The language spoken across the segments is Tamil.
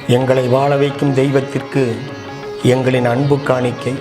எங்களை வாழ வைக்கும் தெய்வத்திற்கு எங்களின் அன்பு காணிக்கை.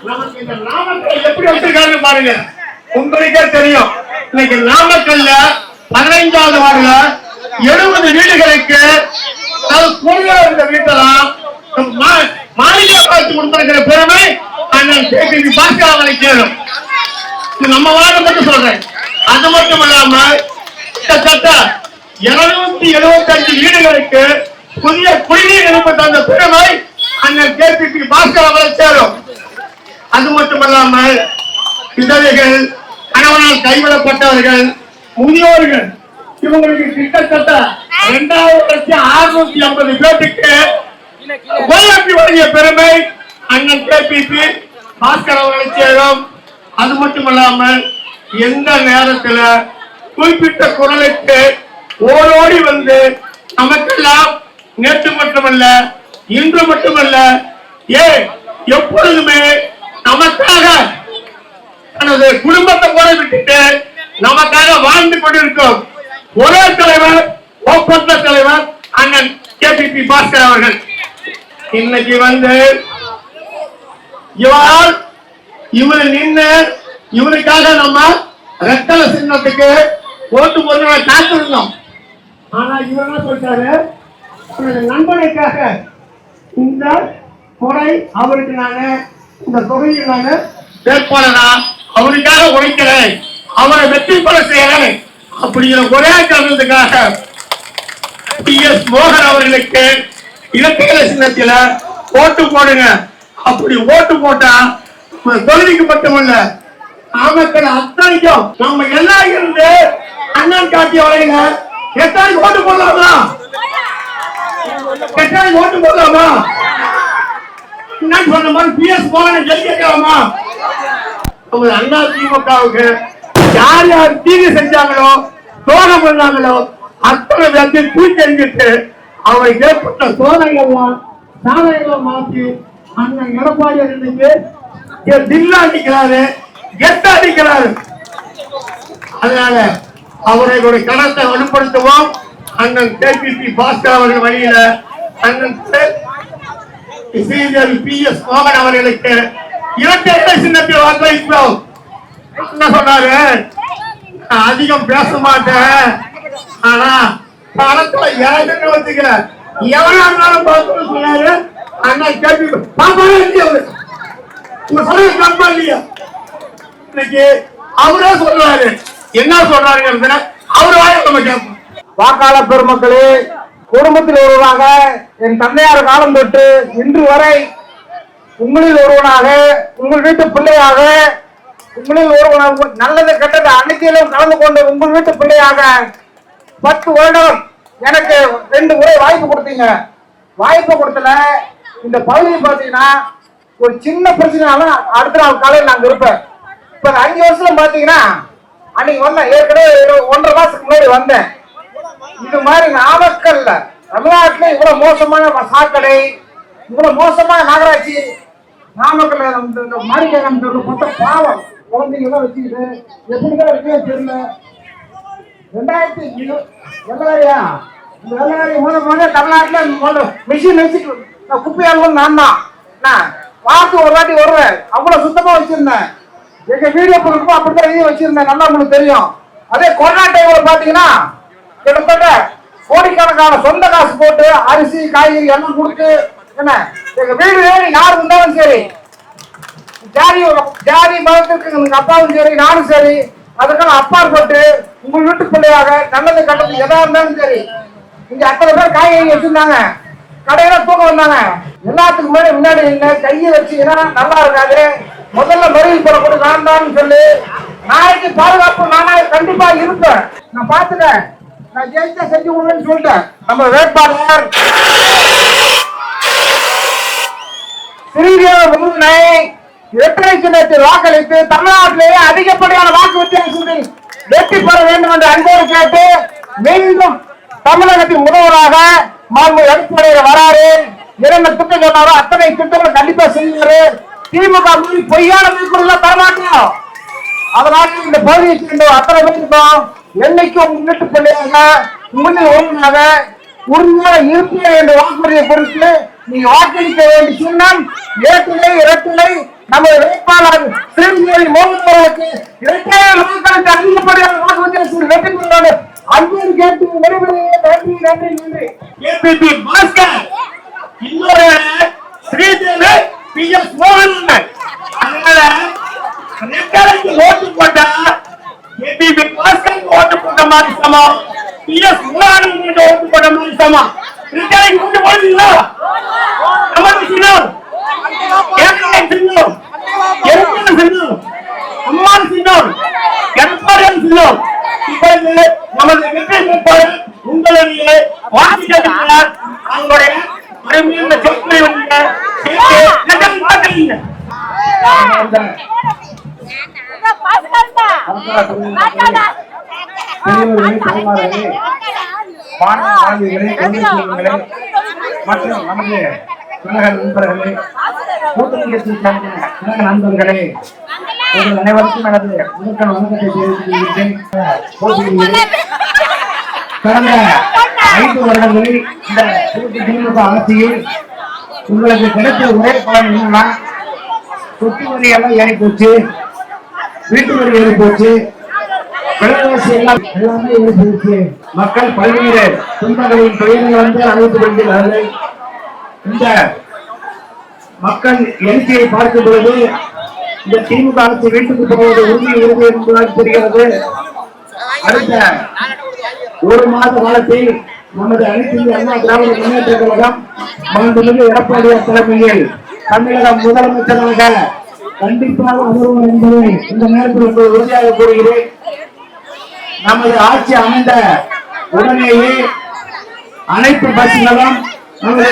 நமக்கு இந்த நாமக்கல் எப்படி வச்சிருக்காங்க பாருங்க. உங்களுக்கே தெரியும், இன்னைக்கு நாமக்கல்ல 15வது வார்டுல 70 வீடுகளுக்கு இருந்த வீட்டெல்லாம் மாளிகை பார்த்து கொடுத்திருக்கிற பெருமை அண்ணன் கேபி பாஸ்கர் அவரை சேரும். நம்ம வார்டு மட்டும் சொல்றேன். அது மட்டும் இல்லாம கிட்டத்தட்ட 275 வீடுகளுக்கு புதிய குடிநீர் இணைப்பு தந்த பெருமை அண்ணன் கேபி பாஸ்கர் அவரை சேரும். அது மட்டுமல்லாமல் விதவைகள், கணவனால் கைவிடப்பட்டவர்கள், முதியோர்கள், இவங்களுக்கு கிட்டத்தட்ட 2650 பேருக்கு ஓய்வு வழங்கிய பெருமை அண்ணன் கேபி பாஸ்கர் அவர்களை சேரும். அது மட்டுமல்லாமல் எந்த நேரத்தில் குறிப்பிட்ட குரலுக்கு ஓடோடி வந்து நமக்கெல்லாம் நேற்று மட்டுமல்ல, இன்று மட்டுமல்ல, எப்பொழுதுமே நமக்காக தனது குடும்பத்தை கூட விட்டுட்டு நமக்காக வாழ்ந்து கொண்டிருக்கும் ஒரே தலைவர், ஒப்பந்த தலைவர் அண்ணன் கேபி பாஸ்கர் அவர்கள். இன்னைக்கு வந்து இவரு நின்று இவருக்காக நம்ம ரெட்டல சின்னத்துக்கு ஓட்டு போட்டு காத்திருந்தோம். ஆனா இவர் என்ன சொல்றாரு, நண்பனுக்காக இந்த முறை அவருக்கு நானு இந்த தொகையில் நானு வேட்பாளரா அவருக்காக உழைக்கிறேன், அவரை வெற்றி பெற செய்யறேன் அப்படிங்கிற ஒரே காரணத்துக்காக PS மோகன் அவர்களுக்கு இரட்டை சின்னத்தில ஓட்டு போடுங்க. அப்படி ஓட்டு போட்டா தொகுதிக்கு மட்டுமல்ல, நாமக்கல் அத்தனைக்கும் நம்ம எல்லாம் இருந்து அண்ணன் காட்டிய வரையில எத்தனை ஓட்டு போடலாமா, எத்தனை ஓட்டு போடலாமா, சொன்ன மாதிரி PS மோகனை ஜெயிக்கலாமா. நமது அண்ணா திமுகவுக்கு யார் யார் தீங்கு செஞ்சாங்களோ, சோதனை பண்ணாங்களோ அத்தனை பேருக்கு தூக்கி எறிஞ்சிட்டு அவருக்கு ஏற்பட்ட சோதனைகள்லாம் சாதனைகளை மாற்றி அண்ணன் எடப்பாடி இன்னைக்கு தில்லா அடிக்கிறாரு, கெட்ட அடிக்கிறாரு. அதனால அவர்களுடைய கணத்தை வலுப்படுத்துவோம். அண்ணன் கேபி பாஸ்கர் அவர்கள் வழியில அண்ணன் PS மோகன் அவர்களுக்கு இரட்டை சின்னத்தில் வாக்களிப்போம். என்ன சொன்னாரு, அதிகம் பேச மாட்டேன், ஆனா பணத்துல ஏன்னு வச்சுக்க எவனா இருந்தாலும் பார்த்து சொன்னாரு. அண்ணன் கேபி பாப்பாவே இல்லையா, உங்க சொல்ல கம்பா இல்லையா, இன்னைக்கு அவரே சொல்றாரு. என்ன சொல்றாருங்கிறத அவரு வாயை நம்ம கேட்போம். வாக்காளர் பெருமக்களே, குடும்பத்தில் ஒருவராக என் தந்தையார் காலம் தொட்டு இன்று வரை உங்களில் ஒருவனாக, உங்கள் வீட்டு பிள்ளையாக, உங்களில் ஒருவனாக, நல்லது கெட்டது அனைத்திலும் கலந்து கொண்டு உங்கள் வீட்டு பிள்ளையாக 10 வருடம் எனக்கு 2 முறை வாய்ப்பு கொடுத்தீங்க. வாய்ப்பு கொடுத்தல இந்த பகுதியை பார்த்தீங்கன்னா ஒரு சின்ன பிரச்சனைனாலும் அடுத்த நாள் காலையில் நாங்கள் இருப்பேன். இப்ப 5 வருஷம் பார்த்தீங்கன்னா அன்னைக்கு வந்தேன், ஏற்கனவே 1.5 மாசத்துக்கு முன்னாடி வந்தேன். இது மாதிரி நாமக்கல்ல தமிழ்நாட்டில் இவ்வளவு மோசமான சாக்கடை, இவ்வளவு மோசமான நகராட்சி நாமக்கல் மாணிக்கம் மொத்த பாவம் குழந்தைங்க எல்லாம் வச்சுக்கிட்டு எப்படிதான் இருக்கே தெரியல. 2020 வெள்ளாரியா இந்த வெள்ளாரி முதல் தமிழ்நாட்டில் மிஷின் வச்சுட்டு குப்பையாளர்கள் நான் தான் வாரத்துக்கு ஒரு வாட்டி வருவேன். அவ்வளவு சுத்தமா வச்சிருந்தேன். எங்க வீடியோ பொருட்கள் அப்படித்தான் எழுதி வச்சிருந்தேன், நல்லா உங்களுக்கு தெரியும். அதே கொரோனா டைம்ல பாத்தீங்கன்னா கிட்டத்தட்ட கோடிக்கணக்கான சொந்த காசு போட்டு அரிசி காய்கறி எல்லாம் கொடுத்து என்ன எங்க வீடு யாரு இருந்தாலும் சரி, ஜாதி மதத்திற்கு எங்க அப்பாவும் சரி நானும் சரி அதுக்கெல்லாம் அப்பாற்பட்டு உங்கள் வீட்டு பிள்ளையாக நல்லது கட்டது எதா இருந்தாலும் சரி இங்க அத்தனை பேர் காய்கறி வச்சிருந்தாங்க, கடையில தூக்க வந்தாங்க. எல்லாத்துக்கு முன்னாடி இல்ல கையை வச்சீங்கன்னா நல்லா இருக்காது, முதல்ல மறியல் போடக்கூட நான் தான் சொல்லி நாளைக்கு பாதுகாப்பு நானே கண்டிப்பா இருப்பேன். நான் பாத்துட்டேன், நான் ஜெயிச்சா செஞ்சு கொடுன்னு சொல்லிட்டேன். நம்ம வேட்பாளர் சிறிய இரட்டை சின்னத்தில் வாக்களித்து தமிழ்நாட்டிலேயே அதிகப்படியான வாக்கு வித்தியாசத்தில் வெற்றி பெற வேண்டும் என்று அன்போடு கேட்டு மீண்டும் தமிழகத்தின் முதல்வராக மாண்பு எடப்பாடியார் வராரு. 2 திட்டம் சொன்னாரோ அத்தனை திட்டங்கள் கண்டிப்பா செய்வாரு. திமுக பொய்யான மீட்புள்ள தரமாட்டோம். அதனால இந்த பகுதியை சேர்ந்த அத்தனை பேருக்கும் என்னைக்கும் முன்னிட்டு பிள்ளையாக உங்களில் ஒன்றாக உறுதியாக இருப்பீர்கள் என்ற வாக்குறுதியை பொறுத்து நீங்க வாக்களிக்க வேண்டிய சின்னம் ஏற்றிலை இரட்டிலை நமது வேட்பாளர் ஸ்ரீமதி மோகன் அவர்களுக்கு இரட்டையாளர் வாக்களித்து அதிகப்படியான வாக்குறுதியை வெற்றி பெறுவாங்க. அன்பு கேட்டு விரைவில் நன்றி நன்றி நன்றி. ஏபிபி பாஸ்கர் இன்னொரு ஸ்ரீதேவி பிஎஸ் மோகன். அதனால ரெட்டலைக்கு ஓட்டு போட்டா ஏபிபி பாஸ்கர் ஓட்டு போட்ட மாதிரி சமம், பிஎஸ் மோகன் ஓட்டு போட்ட மாதிரி சமம். ரெட்டலைக்கு ஓட்டு போடுவீங்களா? நமது சின்னம் ஏற்கனவே சின்னம் எருமையான சின்னம், அம்மான சின்னம், எடப்பாடியான சின்னம். இப்பொழுது நமது வெற்றி வேட்பாளர் உங்களுடைய வாக்குச்சாவடியில் அவங்களுடைய அருமையான சொற்களை வந்து மற்றும் நமது கழக நண்பர்களே, கூட்டணி கட்சி சார்ந்த கழக நண்பர்களே, உங்கள் அனைவருக்கும் எனது முதற்கண் வணக்கத்தை தெரிவித்துக் கொள்கிறேன். கடந்த 5 வருடங்களில் இந்த திமுக ஆட்சியில் உங்களுக்கு கிடைத்த ஒரே பலன் என்னன்னா, சொத்து வரி எல்லாம் ஏறி போச்சு, வீட்டு வரி ஏறி போச்சு, விலைவாசி எல்லாமே ஏறி போச்சு. மக்கள் பல்வேறு துன்பங்களின் துயரங்கள் வந்து அழைத்துக் கொண்டிருக்கிறார்கள். இந்த மக்கள் எழுச்சியை பார்க்கும் பொழுது இந்த திமுக ஆட்சி வீட்டுக்கு போவது உறுதி என்பதாக தெரிகிறது. அடுத்த 1 மாத காலத்தில் நமது அனைத்து இந்திய அண்ணா திராவிட முன்னேற்ற கழகம் மாண்புமிகு எடப்பாடியார் தலைமையில் தமிழக முதலமைச்சராக கண்டிப்பாக அமர்வோம் என்பதை இந்த நேரத்தில் உங்களுக்கு உறுதியாக கூறுகிறேன். நமது ஆட்சி அமைந்த உடனேயே அனைத்து பஸ்களும் நமது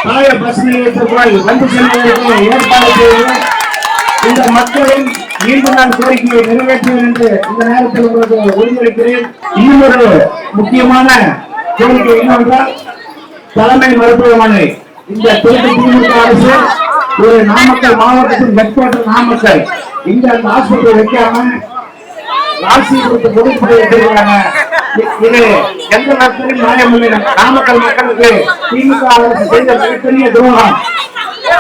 பழைய பஸ் நிலையத்திற்குள் வந்து செல்வதற்கு ஏற்பாடு செய்து இந்த மக்களின் நீண்ட நாள் கோரிக்கையை நிறைவேற்றுவேன் என்று இந்த நேரத்தில் உங்களுக்கு உறுதியளிக்கிறேன். இன்னொரு முக்கியமான கோரிக்கை என்னவென்றால், தலைமை மருத்துவமனை இந்த திமுக அரசு ஒரு நாமக்கல் மாவட்டத்தின் ஹெட் குவார்டர் நாமக்கல், இங்க அந்த ஆஸ்பத்திரி வைக்காம ராசிபுரத்து பொதுப்படை எடுத்துருக்காங்க. இது எந்த நேரத்திலும் நியாயமில்லை. நாமக்கல் மக்களுக்கு திமுக அரசு செய்த மிகப்பெரிய துரோகம்.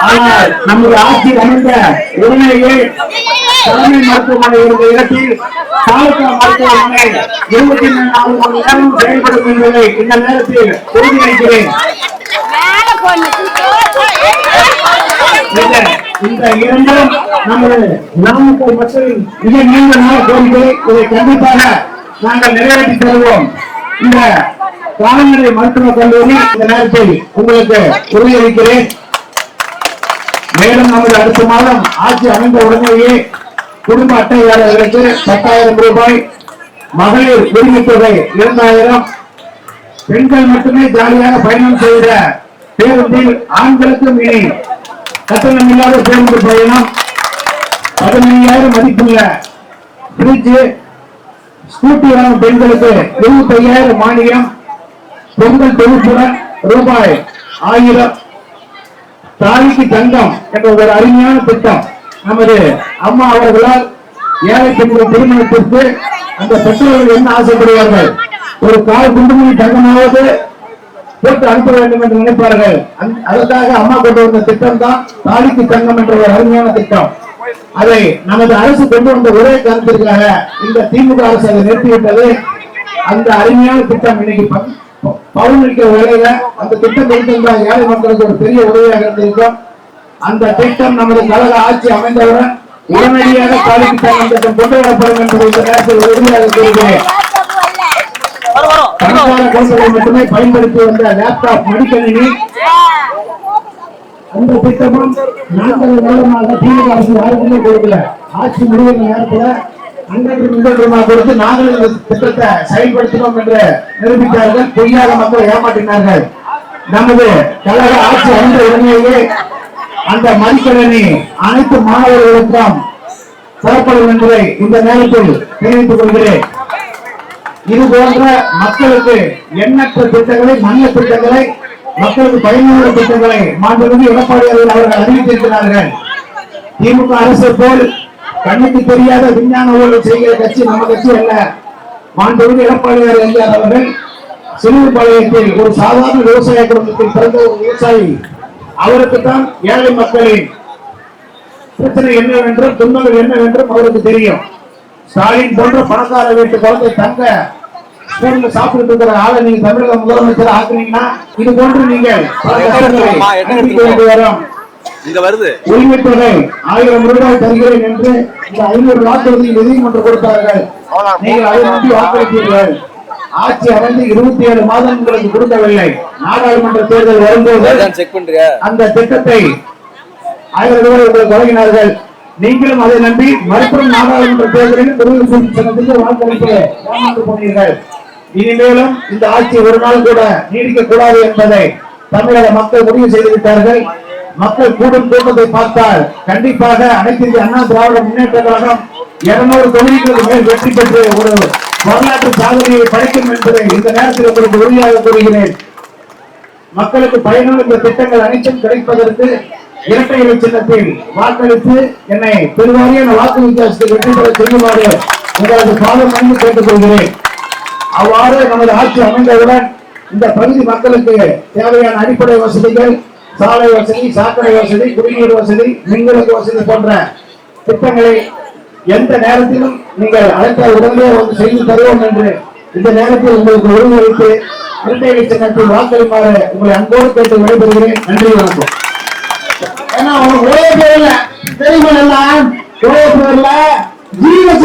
ஆனால் நமது ஆட்சி அமைந்த உடனேயே தலைமை மருத்துவமனை இருந்த இடத்தில் தாலுகா மருத்துவமனை 24 மணி நேரம் செயல்படும் என்பதை இந்த நேரத்தில் உறுதியளிக்கிறேன். இந்த இரண்டும் நமது நாமக்கல் மக்களின் மிக நீண்ட நாள் கோரிக்கை. இதை கண்டிப்பாக நாங்கள் நிறைவேற்றி தருவோம். இந்த கால்நடை மருத்துவக் கல்லூரி இந்த நேரத்தில் உங்களுக்கு உறுதியளிக்கிறேன். மேலும் நமது அடுத்த மாதம் ஆட்சி அமைந்த உடனேயே குடும்ப அட்டைதாரர்களுக்கு 10,000 ரூபாய், மகளிர் உரிமைத் தொகை 2,000, பெண்கள் மட்டுமே ஜாலியாக பயணம் செய்த பேருந்தில் ஆண்களுக்கும் இனி கட்டணம் இல்லாத பேருந்து பயணம், 15,000 மதிப்புள்ள பிரிட்ஜ், ஸ்கூட்டி வாங்கும் பெண்களுக்கு 25,000 மானியம், பொங்கல் தொகுப்புடன் ரூபாய் 1000, தாலிக்கு தங்கம் என்ற ஒரு அருமையான திட்டம் நமது அம்மா அவர்களால் ஏழை பெண்கள் திருமணத்திற்கு அந்த பெற்றோர்கள் என்ன ஆசைப்படுவார்கள், ஒரு கால் குண்டுமணி தங்கமாவது போட்டு அனுப்ப வேண்டும் என்று நினைப்பார்கள். அதற்காக அம்மா கொண்டு வந்த திட்டம் தான் தாலிக்கு தங்கம் என்ற ஒரு அருமையான திட்டம். அதை நமது அரசு கொண்டு வந்த ஒரே காரணத்திற்காக இந்த திமுக அரசு அதை நிறுத்திவிட்டது. அந்த அருமையான திட்டம் இன்னைக்கு பவுன் அளிக்கிற வேலையில அந்த திட்டம் இருந்திருந்தால் ஏழை மக்களுக்கு ஒரு பெரிய உதவியாக இருந்திருக்கும். அந்த திட்டம் நமது கழக ஆட்சி அமைந்தவுடன் உடனடியாக தாலிக்கு தங்கம் திட்டம் கொண்டு வரப்படும் என்பதை இந்த நேரத்தில் உறுதியாக கூறுகிறேன். மட்டுமே பயன்படுத்தி வந்த லேப்டாப் மடிக்கணினி அந்த திட்டமும் 4 வருடமாக திமுக அரசு யாருக்குமே கொடுக்கல. ஆட்சி முடிவுற நேரத்தில் கொடுத்து நாங்கள் இந்த திட்டத்தை செயல்படுத்தினோம் என்று நிரூபித்தார்கள். பொய்யாக மக்கள் ஏமாற்றினார்கள். நமது கழக ஆட்சி அமைந்த உடனேயே அந்த மடிக்கணினி அனைத்து மாணவர்களுக்கும் தரப்படும் என்பதை இந்த நேரத்தில் தெரிவித்துக் கொள்கிறேன். இது போன்ற மக்களுக்கு எண்ணற்ற திட்டங்களை, நல்ல திட்டங்களை, மக்களுக்கு பயனுள்ள திட்டங்களை மாண்புமிகு எடப்பாடியார் அவர்கள் அறிவித்திருக்கிறார்கள். திமுக அரசு போல் கண்ணுக்கு தெரியாத விஞ்ஞான ஊழல் செய்கிற கட்சி நம்ம கட்சி அல்ல. மாண்புமிகு எடப்பாடியார் என்கிறார் அவர்கள் சிறுபாளையத்தில் ஒரு சாதாரண விவசாய குடும்பத்தில் பிறந்த ஒரு விவசாயி. அவருக்கு தான் ஏழை மக்களின் பிரச்சனை என்னவென்றும் துன்பங்கள் என்னவென்றும் அவருக்கு தெரியும். ஸ்டாலின் போன்ற பணக்கார வீட்டு குழந்தை தங்க ஸ்கூல்ல சாப்பிட்டு இருக்கிற ஆளை நீங்க தமிழக முதலமைச்சர் ஆக்குனீங்கன்னா இது போன்று நீங்கள் வரும். உரிமை தொகை 1000 ரூபாய் தருகிறேன் என்று இந்த 500 வாக்குறுதி நீதிமன்றம் கொடுத்தார்கள். நீங்கள் அதை நம்பி வாக்களித்தீர்கள். ஆட்சி அடைந்து 27 மாதம் உங்களுக்கு கொடுக்கவில்லை. நாடாளுமன்ற தேர்தல் வரும்போது அந்த திட்டத்தை 1000 ரூபாய் உங்களுக்கு வழங்கினார்கள். நீங்களும் அதை நம்பி மறுபுறம் நாடாளுமன்ற தேர்தலில் வாக்களித்து ஏமாந்து போனீர்கள். இனிமேலும் இந்த ஆட்சி ஒரு நாள் கூட நீடிக்க கூடாது என்பதை தமிழக மக்கள் முடிவு செய்துவிட்டார்கள். மக்கள் கூடும் கூட்டத்தை பார்த்தால் கண்டிப்பாக அனைத்து இந்திய அண்ணா திராவிட முன்னேற்ற கழகம் 200 தொகுதிகளுக்கு மேல் வெற்றி பெற்று ஒரு வரலாற்று சாதனையை படைக்கும் என்பதை இந்த நேரத்தில் உங்களுக்கு உறுதியாக கூறுகிறேன். மக்களுக்கு பயனுள்ள இந்த திட்டங்கள் அனைத்தும் கிடைப்பதற்கு இரட்டை இலை சின்னத்தில் வாக்களித்து என்னை பெருவாரியான வாக்கு வித்தியாசத்தில் வெற்றி பெற செய்யுமாறு உங்களது பாதம் வந்து கேட்டுக் கொள்கிறேன். அவ்வாறு நமது ஆட்சி அமைந்தவுடன் இந்த பகுதி மக்களுக்கு தேவையான அடிப்படை வசதிகள், சாலை வசதி, சாக்கடை வசதி, குடிநீர் வசதி, மின்விளக்கு வசதி போன்ற திட்டங்களை எந்த நேரத்திலும் நீங்கள் அழைத்த உடனே வந்து செய்து தருவோம் என்று இந்த நேரத்தில் உங்களுக்கு உறுதியளித்து இரட்டை இலை சின்னத்தில் வாக்களிமாறு உங்களை அன்போடு கேட்டு விடைபெறுகிறேன். நன்றி, வணக்கம். ஏன்னா ஒரே பேர்ல தெரியுமா ஒரே பேர்ல ஜீவஸ்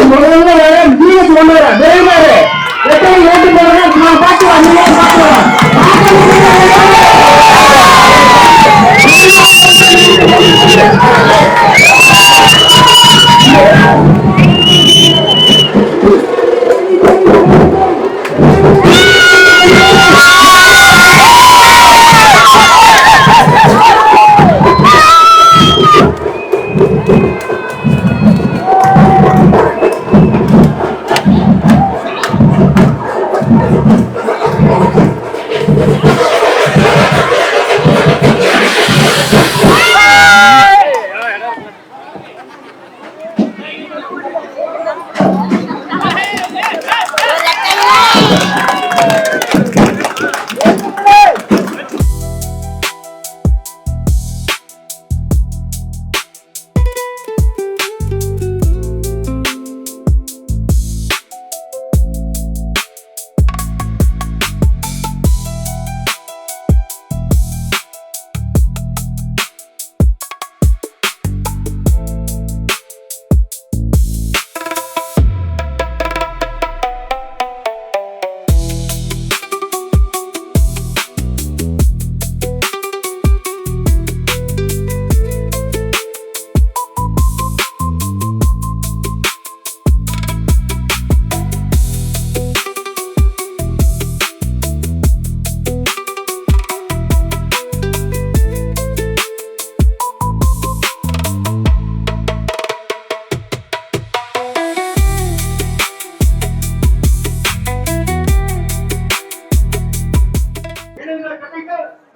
ஜீவஸ் ஒண்ணு தெரியுமாரு எத்தனை ஓட்டு போடுறேன் நான் பார்த்துக்கலாம்.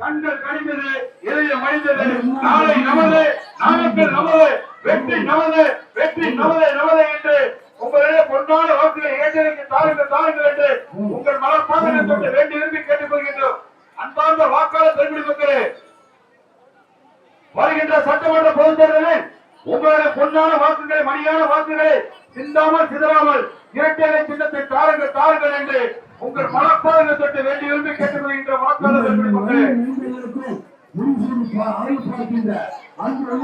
கண்கள் கணிந்தது, இதயம் மனிதது. நாளை நமது, நாமக்கல் நமது, வெற்றி நமது, வெற்றி நமது நமது என்று உங்களிடையே பொன்னான வாக்குகளை ஏற்றதற்கு தாருங்கள் தாருங்கள் என்று உங்கள் மலர்பாதனை தொட்டு வேண்டி விரும்பி கேட்டுக் கொள்கின்றோம். அன்பார்ந்த வாக்காளர் பெருமிடி மக்களே, வருகின்ற சட்டமன்ற பொதுத் தேர்தலில் உங்களுடைய பொன்னான வாக்குகளை, மணியான வாக்குகளை சிந்தாமல் சிதறாமல் இரட்டை இலை சின்னத்தை தாருங்கள் தாருங்கள் என்று உங்கள் மனப்பாதனை தொட்டு வேண்டி விரும்பி கேட்டுக் கொள்கின்ற வாக்காளர் பெருமிடி மக்களே, அன்பு